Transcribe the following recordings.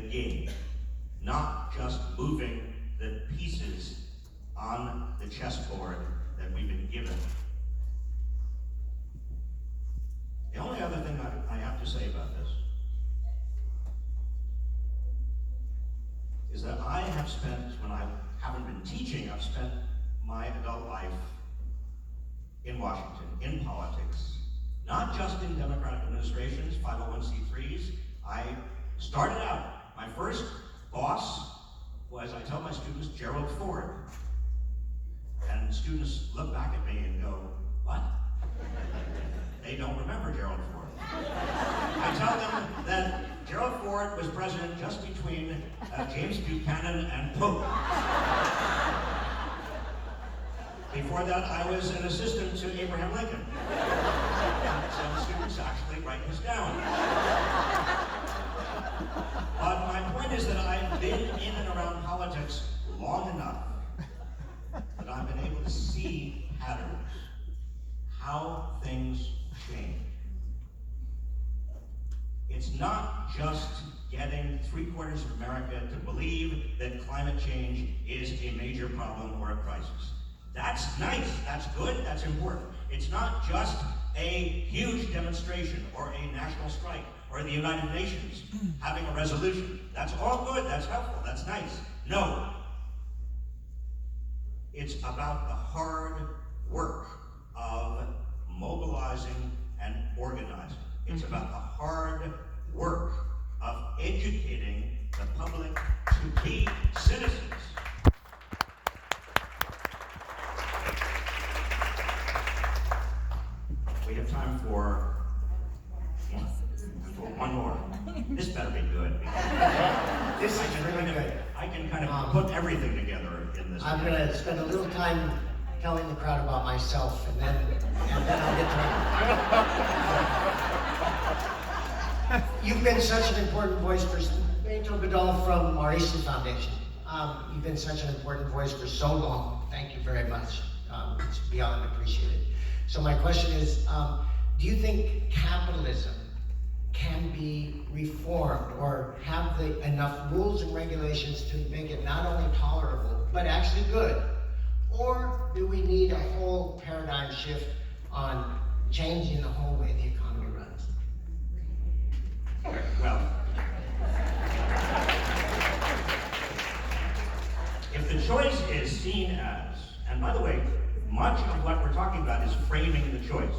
the game, not just moving the pieces on the chessboard that we've been given. The only other thing I have to say about this is that I have spent, when I haven't been teaching, I've spent my adult life in Washington, in politics, not just in Democratic administrations, 501c3s. I started out, my first boss was, I tell my students, Gerald Ford. And students look back at me and go, what? They don't remember Gerald Ford. I tell them that Gerald Ford was president just between James Buchanan and Pope. Before that, I was an assistant to Abraham Lincoln. Some students actually write this down. But my point is that I've been in and around politics long enough that I've been able to see patterns, how things change. It's not just getting 3/4 of America to believe that climate change is a major problem or a crisis. That's nice, that's good, that's important. It's not just a huge demonstration or a national strike or the United Nations having a resolution. That's all good, that's helpful, that's nice. No. It's about the hard work of mobilizing and organizing. It's about the hard work of educating the public to be citizens. We have time for one more. This better be good. This is really good. I can kind of put everything together in this. I'm going to spend a little time telling the crowd about myself, and then I'll get to it. You've been such an important voice for Beto Godal from our Easton Foundation. You've been such an important voice for so long. Thank you very much. It's beyond appreciated. So my question is, do you think capitalism can be reformed or have enough rules and regulations to make it not only tolerable, but actually good? Or do we need a whole paradigm shift on changing the whole way the economy runs? Well, if the choice is seen as, and by the way, much of what we're talking about is framing the choice,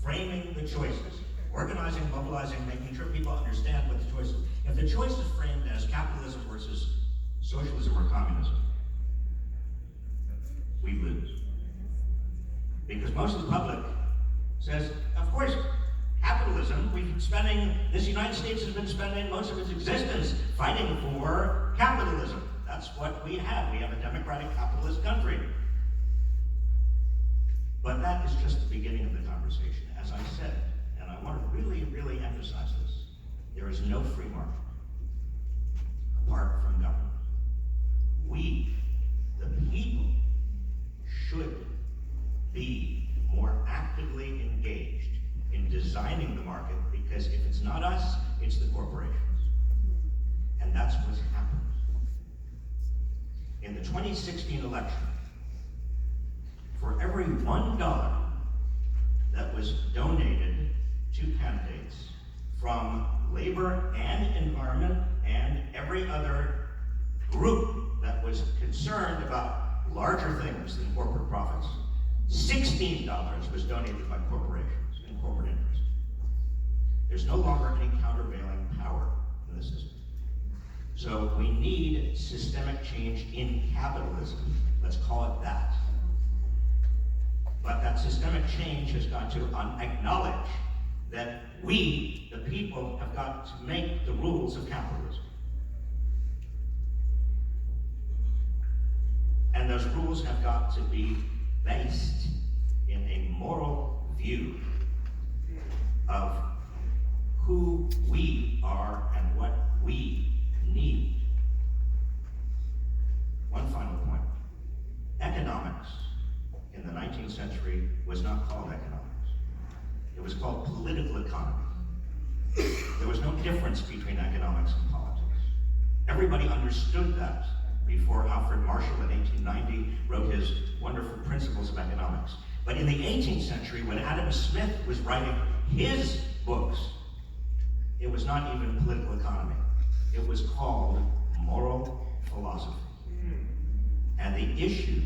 framing the choices, organizing, mobilizing, making sure people understand what the choice is. If the choice is framed as capitalism versus socialism or communism, we lose. Because most of the public says, of course, capitalism, this United States has been spending most of its existence fighting for capitalism. That's what we have. We have a democratic capitalist country. But that is just the beginning of the conversation. As I said, and I want to really, really emphasize this, there is no free market apart from government. We, the people, should be more actively engaged in designing the market, because if it's not us, it's the corporations. And that's what's happened. In the 2016 election, for every $1 that was donated to candidates from labor and environment and every other group that was concerned about larger things than corporate profits, $16 was donated by corporations and corporate interests. There's no longer any countervailing power in the system. So we need systemic change in capitalism. Let's call it that. But that systemic change has got to acknowledge that we, the people, have got to make the rules of capitalism. And those rules have got to be based in a moral view of who we are and what we need. One final point. Economics in the 19th century was not called economics. It was called political economy. There was no difference between economics and politics. Everybody understood that before Alfred Marshall in 1890 wrote his wonderful Principles of Economics. But in the 18th century, when Adam Smith was writing his books, it was not even political economy. It was called moral philosophy. And the issue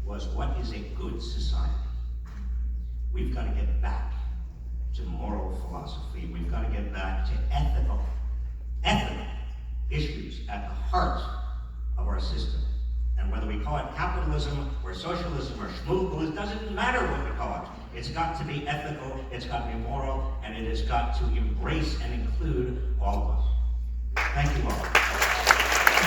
was, what is a good society? We've got to get back to moral philosophy. We've got to get back to ethical issues at the heart of our system. And whether we call it capitalism or socialism or schmoogalism, it doesn't matter what we call it. It's got to be ethical, it's got to be moral, and it has got to embrace and include all of us. Thank you all.